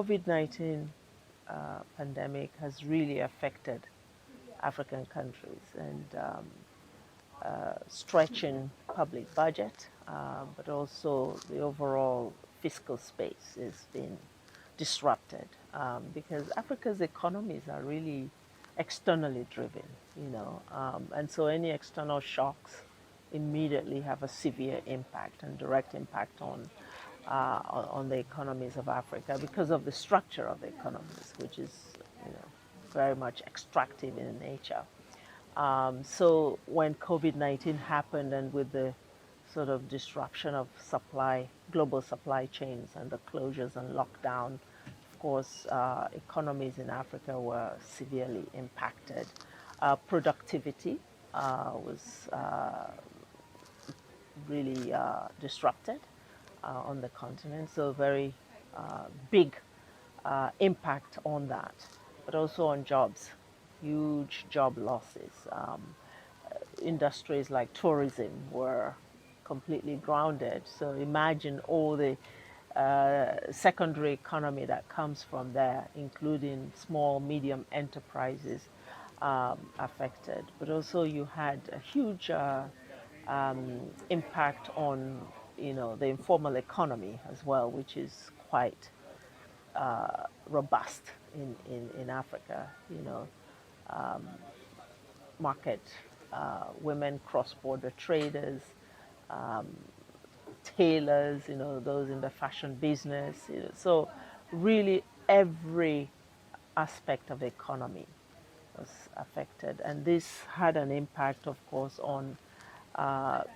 COVID-19 pandemic has really affected African countries and stretching public budget, but also the overall fiscal space has been disrupted because Africa's economies are really externally driven, and so any external shocks immediately have a severe impact and direct impact on the economies of Africa because of the structure of the economies, which is very much extractive in nature. So when COVID-19 happened and with the sort of disruption of global supply chains and the closures and lockdown, of course, economies in Africa were severely impacted. Productivity was really disrupted on the continent, so very big impact on that, but also on jobs, huge job losses. Industries like tourism were completely grounded, so imagine all the secondary economy that comes from there, including small, medium enterprises affected. But also you had a huge impact on the informal economy as well, which is quite robust in Africa. Market women, cross-border traders, tailors, those in the fashion business. So really every aspect of the economy was affected, and this had an impact, of course, on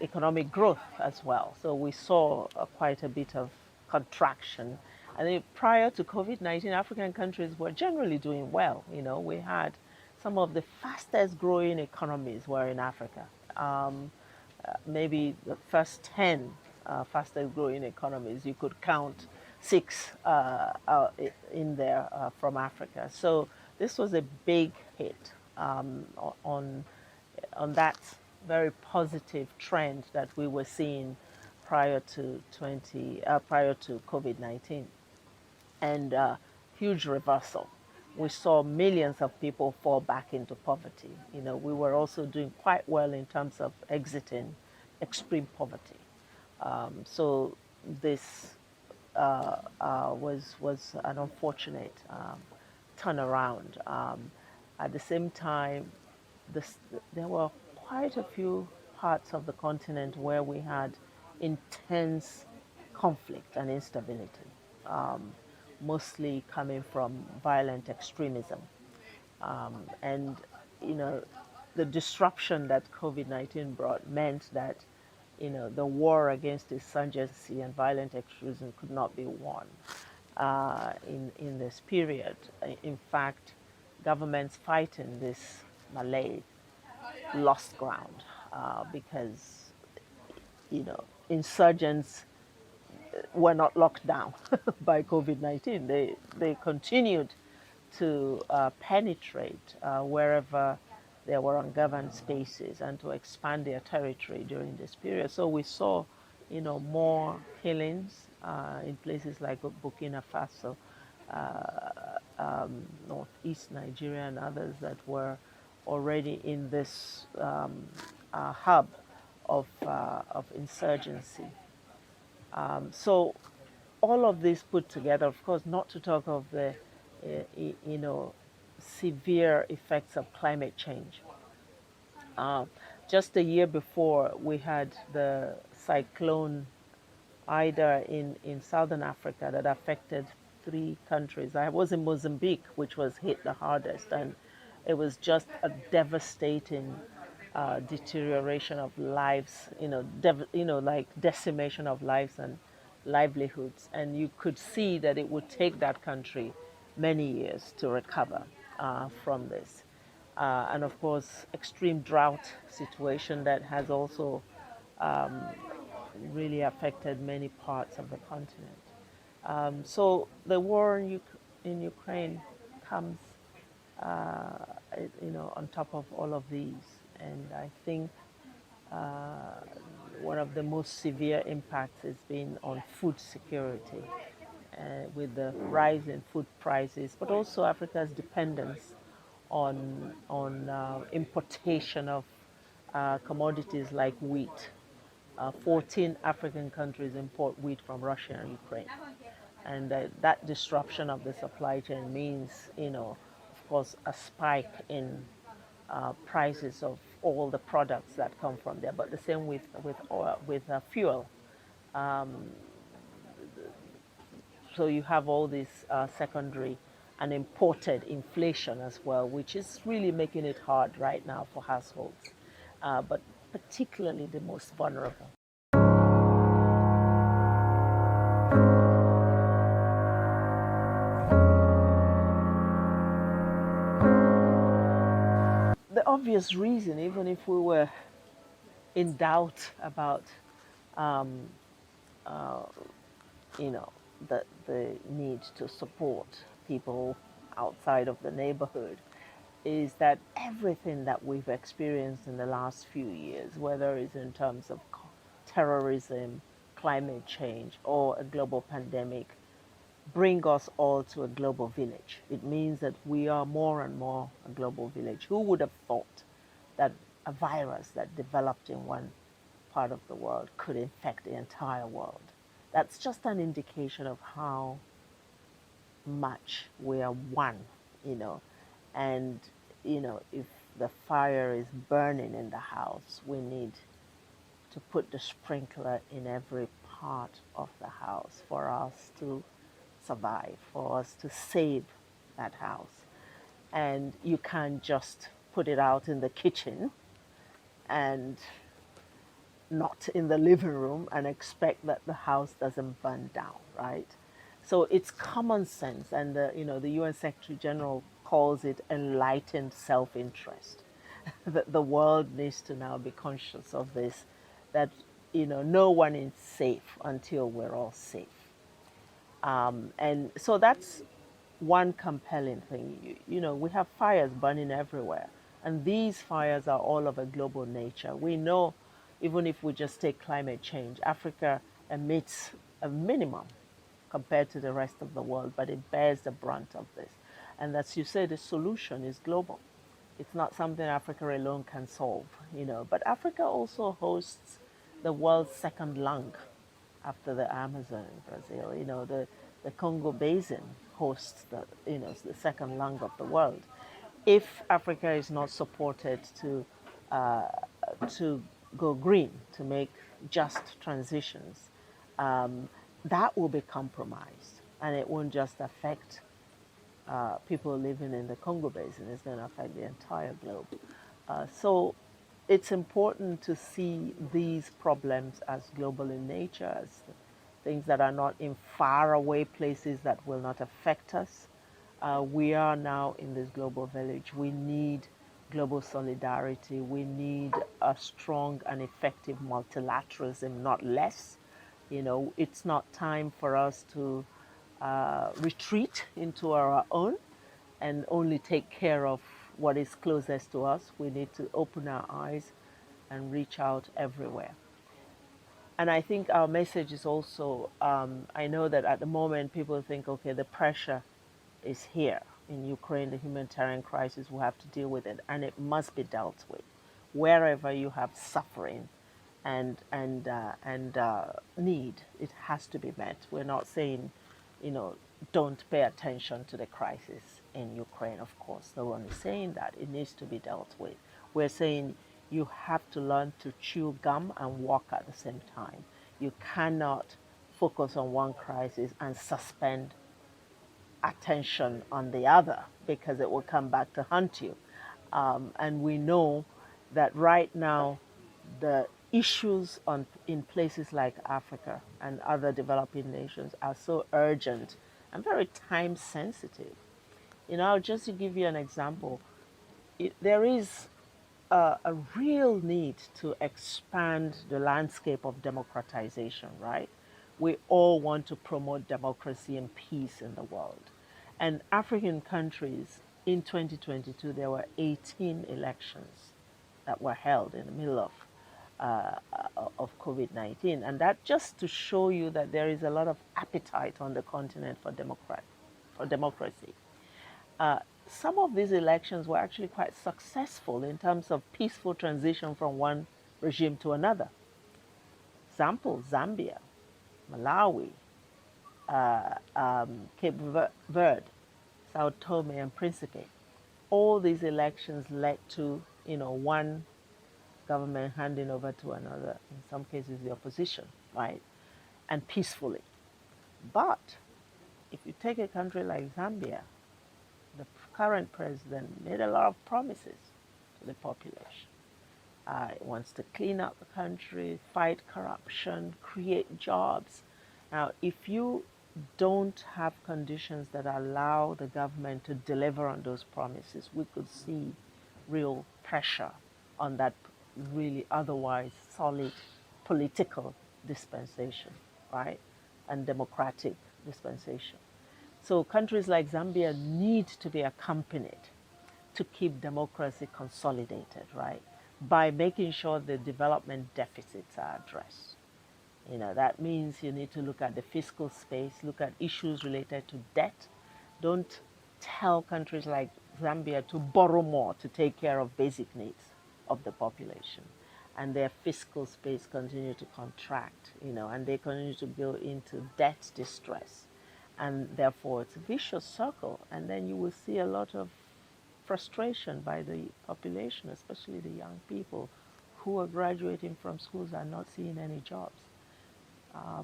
economic growth as well. So we saw quite a bit of contraction. I think prior to COVID-19, African countries were generally doing well. We had some of the fastest growing economies were in Africa. Maybe the first 10 fastest growing economies, you could count 6 in there from Africa. So this was a big hit on that very positive trend that we were seeing prior to COVID-19, and huge reversal. We saw millions of people fall back into poverty. We were also doing quite well in terms of exiting extreme poverty. So this was an unfortunate turnaround. At the same time, there were quite a few parts of the continent where we had intense conflict and instability, mostly coming from violent extremism. And, the disruption that COVID-19 brought meant that, the war against insurgency and violent extremism could not be won in this period. In fact, governments fighting this malaise lost ground because, insurgents were not locked down by COVID-19. They continued to penetrate wherever there were ungoverned spaces and to expand their territory during this period. So we saw, more killings in places like Burkina Faso, northeast Nigeria, and others that were already in this hub of insurgency. So all of this put together, of course, not to talk of the severe effects of climate change. Just a year before, we had the cyclone Ida in southern Africa that affected 3 countries. I was in Mozambique, which was hit the hardest, and it was just a devastating deterioration of lives, like decimation of lives and livelihoods. And you could see that it would take that country many years to recover from this. And of course, extreme drought situation that has also really affected many parts of the continent. So the war in Ukraine comes, on top of all of these. And I think one of the most severe impacts has been on food security. with the rise in food prices, but also Africa's dependence on importation of commodities like wheat. 14 African countries import wheat from Russia and Ukraine. And that disruption of the supply chain means, of course, a spike in prices of all the products that come from there. But the same with oil, with fuel. Um, so you have all this secondary and imported inflation as well, which is really making it hard right now for households, but particularly the most vulnerable. The obvious reason, even if we were in doubt about, um, uh, you know, the need to support people outside of the neighborhood, is that everything that we've experienced in the last few years, whether it's in terms of terrorism, climate change, or a global pandemic, bring us all to a global village. It means that we are more and more a global village. Who would have thought that a virus that developed in one part of the world could infect the entire world? That's just an indication of how much we are one, you know. And, if the fire is burning in the house, we need to put the sprinkler in every part of the house for us to survive, for us to save that house. And you can't just put it out in the kitchen and not in the living room and expect that the house doesn't burn down, right? So it's common sense, and the UN Secretary General calls it enlightened self-interest. That the world needs to now be conscious of this, that no one is safe until we're all safe. And so that's one compelling thing. We have fires burning everywhere, and these fires are all of a global nature. We know, even if we just take climate change, Africa emits a minimum compared to the rest of the world, but it bears the brunt of this. And as you say, the solution is global. It's not something Africa alone can solve, But Africa also hosts the world's second lung after the Amazon in Brazil. The Congo Basin hosts the second lung of the world. If Africa is not supported to go green, to make just transitions, that will be compromised, and it won't just affect people living in the Congo Basin. It's going to affect the entire globe. So it's important to see these problems as global in nature, as things that are not in faraway places that will not affect us. We are now in this global village. We need global solidarity. We need a strong and effective multilateralism, not less. It's not time for us to retreat into our own and only take care of what is closest to us. We need to open our eyes and reach out everywhere. And I think our message is also, I know that at the moment people think, okay, the pressure is here in Ukraine, the humanitarian crisis, we have to deal with it, and it must be dealt with. Wherever you have suffering and need, it has to be met. We're not saying, don't pay attention to the crisis in Ukraine, of course. No one is saying that. It needs to be dealt with. We're saying you have to learn to chew gum and walk at the same time. You cannot focus on one crisis and suspend attention on the other, because it will come back to haunt you. And we know that right now the issues in places like Africa and other developing nations are so urgent and very time sensitive. Just to give you an example, there is a real need to expand the landscape of democratization, right? We all want to promote democracy and peace in the world. And African countries, in 2022, there were 18 elections that were held in the middle of of COVID-19. And that just to show you that there is a lot of appetite on the continent for democracy. Some of these elections were actually quite successful in terms of peaceful transition from one regime to another. Example, Zambia, Malawi, Cape Verde, Sao Tome and Principe. All these elections led to, one government handing over to another, in some cases the opposition, right? And peacefully. But if you take a country like Zambia, the current president made a lot of promises to the population. It wants to clean up the country, fight corruption, create jobs. Now, if you don't have conditions that allow the government to deliver on those promises, we could see real pressure on that really otherwise solid political dispensation, right? And democratic dispensation. So countries like Zambia need to be accompanied to keep democracy consolidated, right? By making sure the development deficits are addressed. That means you need to look at the fiscal space, look at issues related to debt. Don't tell countries like Zambia to borrow more to take care of basic needs of the population. And their fiscal space continue to contract, and they continue to go into debt distress. And therefore, it's a vicious circle. And then you will see a lot of frustration by the population, especially the young people who are graduating from schools and not seeing any jobs.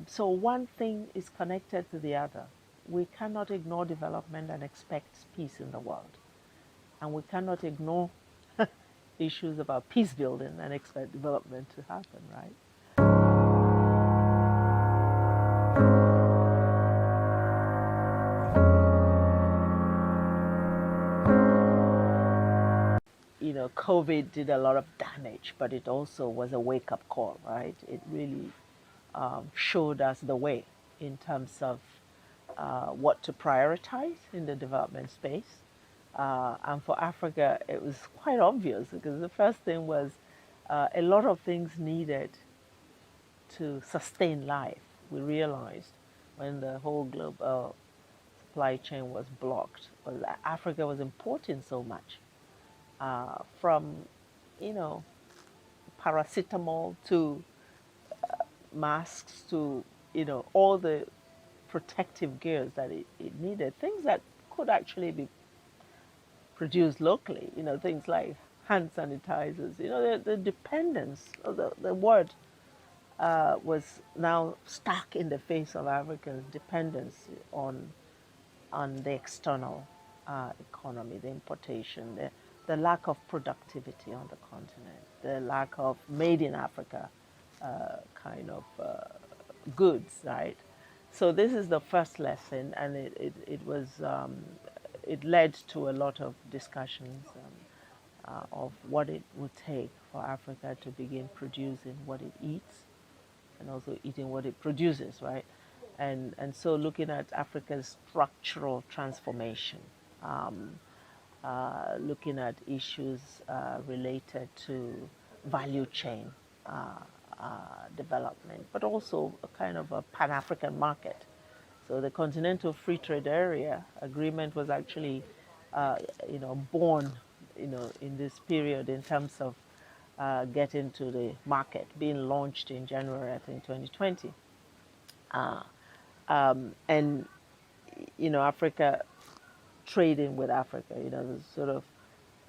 So one thing is connected to the other. We cannot ignore development and expect peace in the world. And we cannot ignore issues about peace building and expect development to happen, right? COVID did a lot of damage, but it also was a wake-up call, right? It really showed us the way in terms of what to prioritize in the development space. And for Africa, it was quite obvious because the first thing was a lot of things needed to sustain life. We realized when the whole global supply chain was blocked, was that Africa was importing so much from, paracetamol to masks to, all the protective gears that it needed, things that could actually be produced locally, things like hand sanitizers, the dependence of the word was now stuck in the face of Africa's dependence on the external economy, the importation, the lack of productivity on the continent, the lack of made in Africa kind of goods, right? So this is the first lesson, and it led to a lot of discussions of what it would take for Africa to begin producing what it eats and also eating what it produces, right? And so looking at Africa's structural transformation, looking at issues related to value chain development, but also a kind of a Pan-African market. So the Continental Free Trade Area Agreement was actually, born, in this period in terms of getting to the market, being launched in January, I think, 2020. And, Africa, trading with Africa, the sort of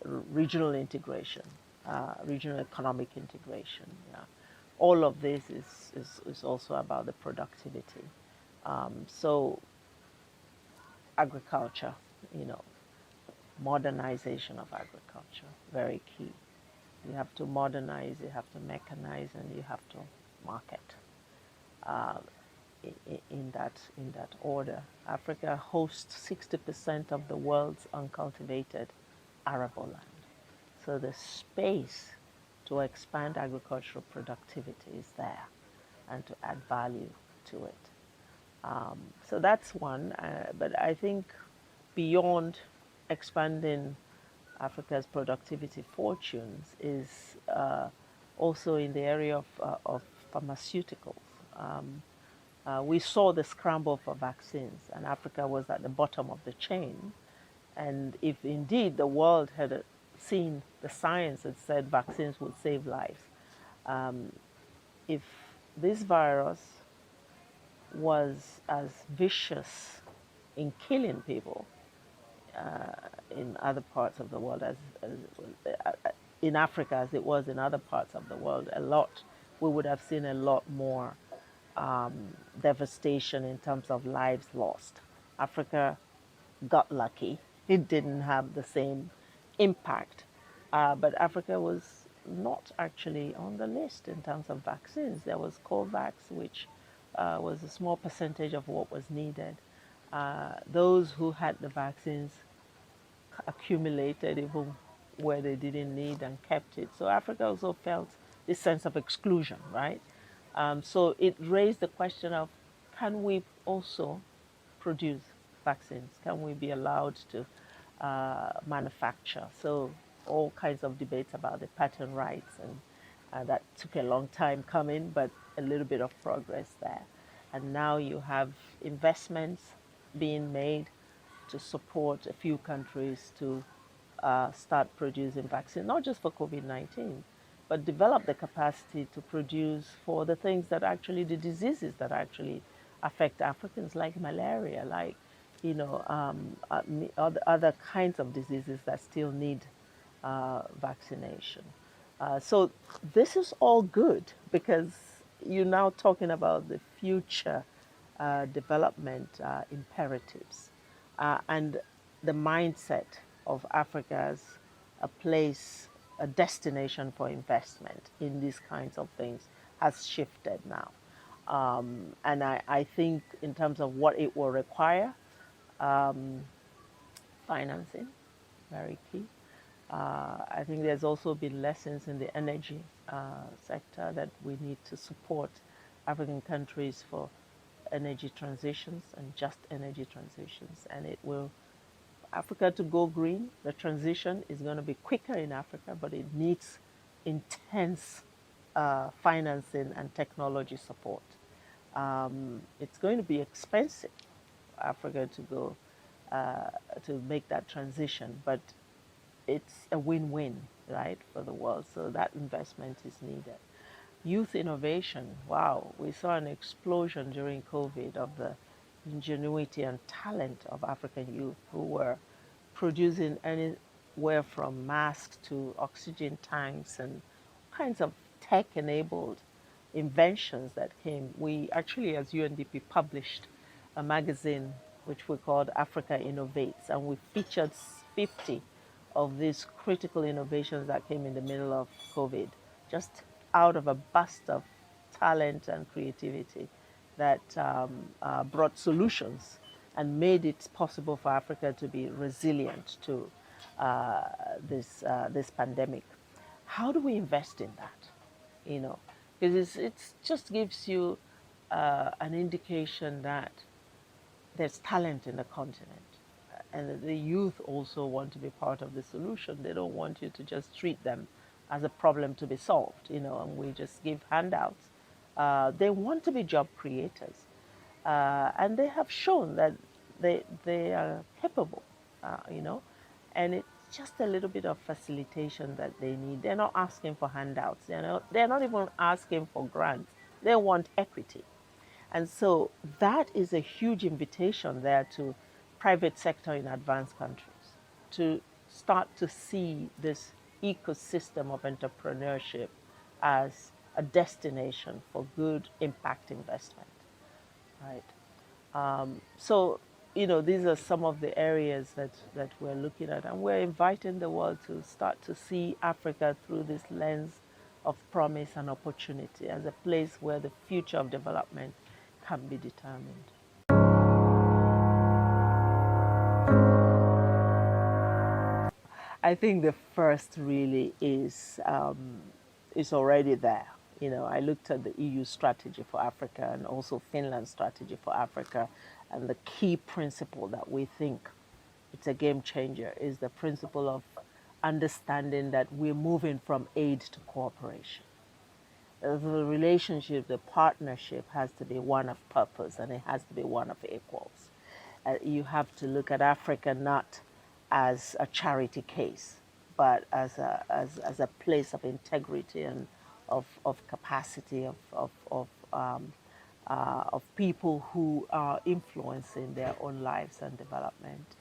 regional integration, regional economic integration. Yeah. All of this is also about the productivity. So agriculture, modernization of agriculture, very key. You have to modernize, you have to mechanize, and you have to market. In that order, Africa hosts 60% of the world's uncultivated arable land. So the space to expand agricultural productivity is there, and to add value to it. So that's one. But I think beyond expanding Africa's productivity fortunes is also in the area of pharmaceuticals. We saw the scramble for vaccines, and Africa was at the bottom of the chain. And if indeed the world had seen the science that said vaccines would save lives, if this virus was as vicious in killing people in other parts of the world in Africa as it was in other parts of the world, we would have seen a lot more devastation in terms of lives lost. Africa got lucky. It didn't have the same impact. But Africa was not actually on the list in terms of vaccines. There was COVAX, which was a small percentage of what was needed. Those who had the vaccines accumulated even where they didn't need and kept it. So Africa also felt this sense of exclusion, right? So it raised the question of, can we also produce vaccines? Can we be allowed to manufacture? So all kinds of debates about the patent rights, and that took a long time coming, but a little bit of progress there. And now you have investments being made to support a few countries to start producing vaccines, not just for COVID-19, but develop the capacity to produce for the things that actually, the diseases that actually affect Africans, like malaria, like, other kinds of diseases that still need vaccination. So this is all good because you're now talking about the future development imperatives and the mindset of Africa as a place, a destination for investment in these kinds of things has shifted now. And I think in terms of what it will require, financing, very key. I think there's also been lessons in the energy sector that we need to support African countries for energy transitions and just energy transitions. And it will, Africa to go green, the transition is going to be quicker in Africa, but it needs intense financing and technology support. It's going to be expensive for Africa to go to make that transition, but it's a win-win, right, for the world. So that investment is needed. Youth innovation, wow, we saw an explosion during COVID of the ingenuity and talent of African youth who were producing anywhere from masks to oxygen tanks and kinds of tech-enabled inventions that came. We actually, as UNDP, published a magazine which we called Africa Innovates, and we featured 50 of these critical innovations that came in the middle of COVID, just out of a burst of talent and creativity that brought solutions and made it possible for Africa to be resilient to this pandemic. How do we invest in that? Because it just gives you an indication that there's talent in the continent. And the youth also want to be part of the solution. They don't want you to just treat them as a problem to be solved, and we just give handouts. They want to be job creators. And they have shown that they are capable, and it's just a little bit of facilitation that they need. They're not asking for handouts. They're not even asking for grants. They want equity. And so that is a huge invitation there to private sector in advanced countries to start to see this ecosystem of entrepreneurship as a destination for good impact investment, right? So, these are some of the areas that we're looking at, and we're inviting the world to start to see Africa through this lens of promise and opportunity as a place where the future of development can be determined. I think the first really is already there. I looked at the EU strategy for Africa and also Finland's strategy for Africa, and the key principle that we think it's a game changer is the principle of understanding that we're moving from aid to cooperation. the relationship, the partnership has to be one of purpose, and it has to be one of equals. You have to look at Africa not as a charity case, but as a place of integrity and of capacity of people who are influencing their own lives and development,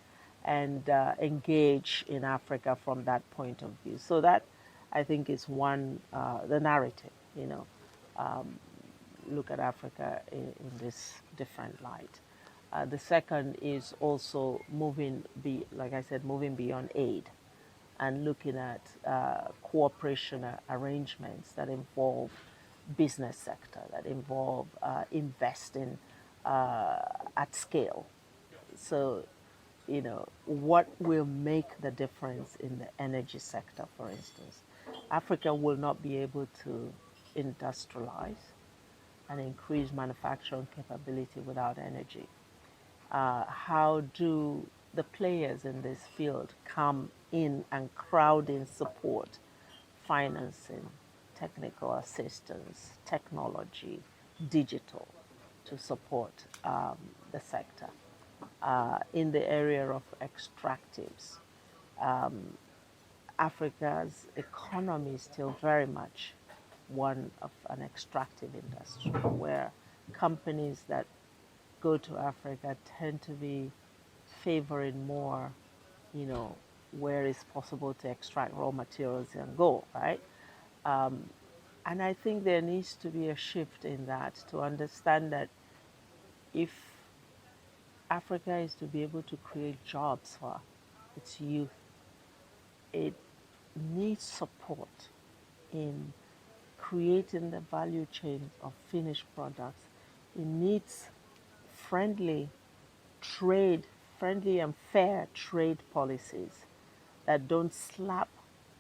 and engage in Africa from that point of view. So that, I think, is one, the narrative, look at Africa in this different light. The second is also like I said, moving beyond aid and looking at cooperation arrangements that involve business sector, that involve investing at scale. So, what will make the difference in the energy sector, for instance? Africa will not be able to industrialize and increase manufacturing capability without energy. How do the players in this field come in and crowd in support, financing, technical assistance, technology, digital, to support the sector? In the area of extractives, Africa's economy is still very much one of an extractive industry, where companies that go to Africa tend to be favoring more, where it's possible to extract raw materials and go, right? And I think there needs to be a shift in that, to understand that if Africa is to be able to create jobs for its youth, it needs support in creating the value chain of finished products. It needs friendly trade, friendly and fair trade policies that don't slap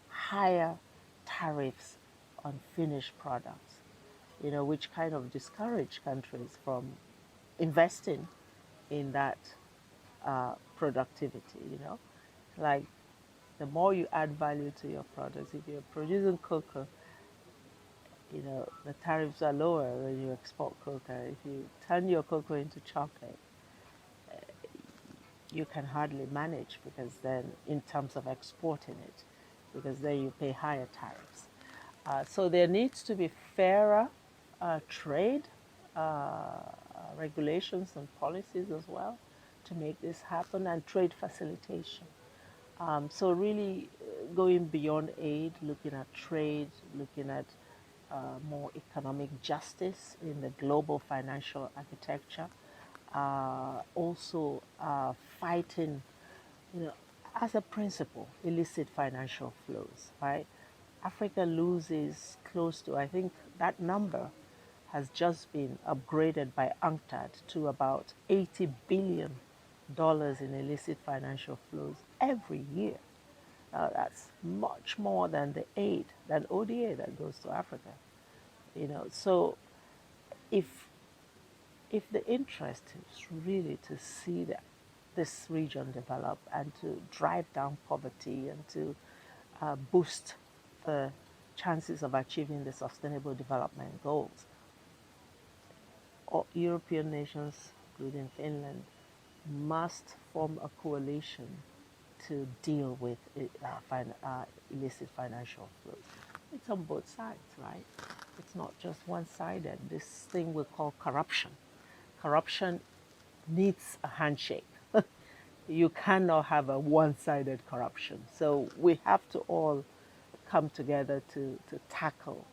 higher tariffs on finished products, which kind of discourage countries from investing in that productivity. Like, the more you add value to your products, if you're producing cocoa, the tariffs are lower when you export cocoa. If you turn your cocoa into chocolate, you can hardly manage, because then, in terms of exporting it, because then you pay higher tariffs. So there needs to be fairer trade regulations and policies as well to make this happen, and trade facilitation. So really going beyond aid, looking at trade, looking at more economic justice in the global financial architecture. Also fighting, as a principle, illicit financial flows, right? Africa loses close to, I think that number has just been upgraded by UNCTAD to about $80 billion in illicit financial flows every year. That's much more than the aid, than ODA that goes to Africa. So if the interest is really to see that this region develop and to drive down poverty and to boost the chances of achieving the sustainable development goals, European nations, including Finland, must form a coalition to deal with illicit financial flows. It's on both sides, right? It's not just one-sided. This thing we call corruption. Corruption needs a handshake. You cannot have a one-sided corruption. So we have to all come together to tackle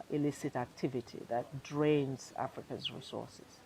illicit activity that drains Africa's resources.